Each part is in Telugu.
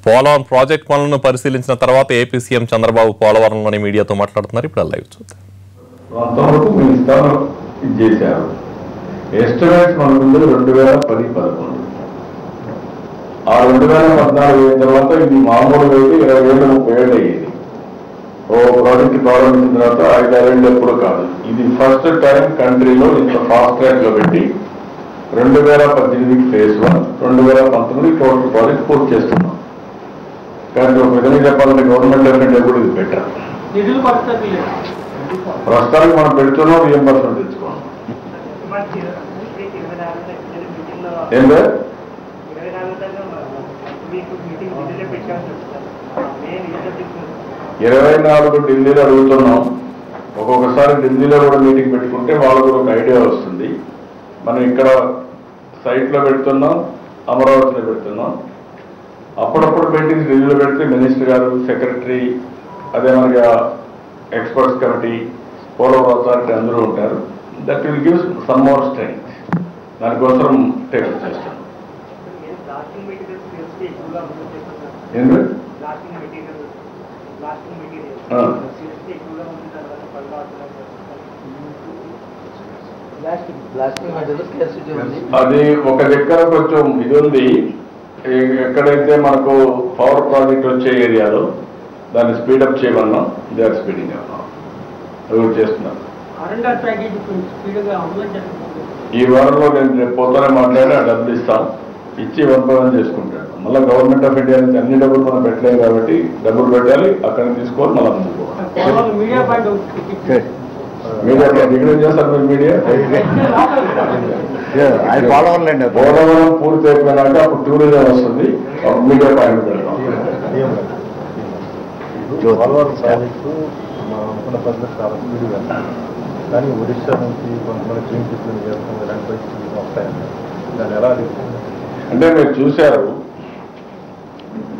పోలవరం ప్రాజెక్ట్ పనులను పరిశీలించిన తర్వాత ఏపీ సీఎం చంద్రబాబు పోలవరంలోని మీడియాతో మాట్లాడుతున్నారు. ఇప్పుడు లైవ్ చూద్దాం. ఎస్టిమేట్స్ మన ముందు 2010-11 ఆ 2014 అయిన తర్వాత ఇది మామూలుగా అయితే 20-30 ఏళ్ళు అయ్యేది. ఓ ప్రాజెక్ట్ ప్రారంభించిన తర్వాత 5-6 ఏళ్ళు ఎప్పుడు కాదు. ఇది ఫస్ట్ టైం కంట్రీలో ఇంత ఫాస్ట్ ట్రాక్ లో పెట్టి 2018 ఫేజ్ 1, 2019 టోటల్ ప్రాజెక్ట్ పూర్తి చేస్తున్నాం. కానీ ఒక విధంగా చెప్పాలంటే గవర్నమెంట్ ఎవరంటే కూడా ఇది బెటర్. ప్రస్తుతానికి మనం పెడుతున్నాం, రియంబర్స్మెంట్ తెచ్చుకోండి. ఏంటో 24 ఢిల్లీలో అడుగుతున్నాం. ఒక్కొక్కసారి ఢిల్లీలో కూడా మీటింగ్ పెట్టుకుంటే వాళ్ళకు ఒక ఐడియా వస్తుంది. మనం ఇక్కడ సైట్లో పెడుతున్నాం, అమరావతిలో పెడుతున్నాం. అప్పుడప్పుడు మీటింగ్స్ ఢిల్లీలో పెడితే మినిస్టర్ గారు, సెక్రటరీ, అదే మనకి ఎక్స్పర్ట్స్ కమిటీ, పోలవరం అథారిటీ అందరూ ఉంటారు. That will give some more strength. దానికోసం టేకప్ చేస్తాం. ఏంటి అది ఒక దగ్గర కొంచెం ఇది ఉంది. ఎక్కడైతే మనకు పవర్ ప్రాజెక్ట్ వచ్చే ఏరియాలో దాన్ని స్పీడప్ చేయమన్నాం. దే ఆర్ స్పీడింగ్ అప్ చేస్తున్నాం. ఈ వారంలో నేను రేపు పోతానే మాట్లాడి ఆ డబ్బులు ఇస్తాం. ఇచ్చి 1 చేసుకుంటాడు. మళ్ళీ గవర్నమెంట్ ఆఫ్ ఇండియా నుంచి అన్ని డబ్బులు మనం పెట్టలేము కాబట్టి డబ్బులు పెట్టాలి, అక్కడ తీసుకోవాలి, మళ్ళీ ముందుకు మీడియా డిగ్రీ చేస్తారు. మీరు మీడియా పోలవరం పూర్తి అయిపోయినాక అప్పుడు టూరిజం వస్తుంది, మీడియా పాయింట్ పెడతాం. పోలవరం ప్రాజెక్టు అనుకున్న పద్ధతి చాలా స్పీడ్గా, కానీ ఒడిశా నుంచి కొంతమంది క్లీన్ చిప్లు చేస్తాం, ఇలాంటి పరిస్థితులు వస్తాయండి. దాన్ని ఎలా అంటే మీరు చూశారు,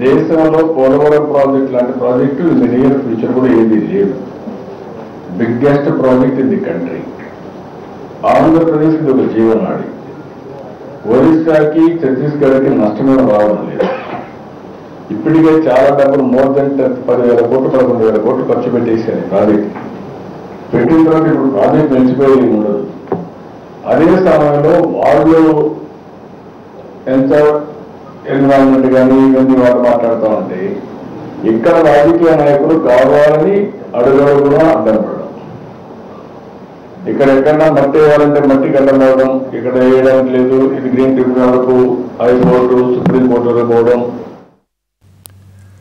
దేశంలో పోలవరం ప్రాజెక్ట్ లాంటి ప్రాజెక్టు నియర్ ఫ్యూచర్ కూడా ఏది లేదు. Biggest project in the country. Andhra Pradesh ఇది ఒక జీవనాడి. ఒరిస్సాకి, ఛత్తీస్గఢ్కి నష్టమైన రావడం లేదు. ఇప్పటికే చాలా డబ్బులు మోర్ దెన్ 10,000 కోట్లు 11,000 కోట్లు ఖర్చు పెట్టేసారు ప్రాజెక్ట్. పెట్టిన తర్వాత ఇప్పుడు ప్రాజెక్ట్ నిలిచిపోయేది ఉండదు. అదే సమయంలో వాళ్ళు ఎంత ఎన్విరాన్మెంట్ కానీ ఇవన్నీ వాళ్ళు మాట్లాడుతూ ఉంటే ఇక్కడ రాజకీయ నాయకులు కావాలని అడుగడుగునా అడ్డం పడడం. ఇక్కడ ఎక్కడన్నా మట్టి వేయాలంటే మట్టికి అడ్డం పడడం, ఇక్కడ వేయడానికి లేదు, ఇది గ్రీన్ ట్రిబ్యునల్కు, హైకోర్టు, సుప్రీంకోర్టు పోవడం,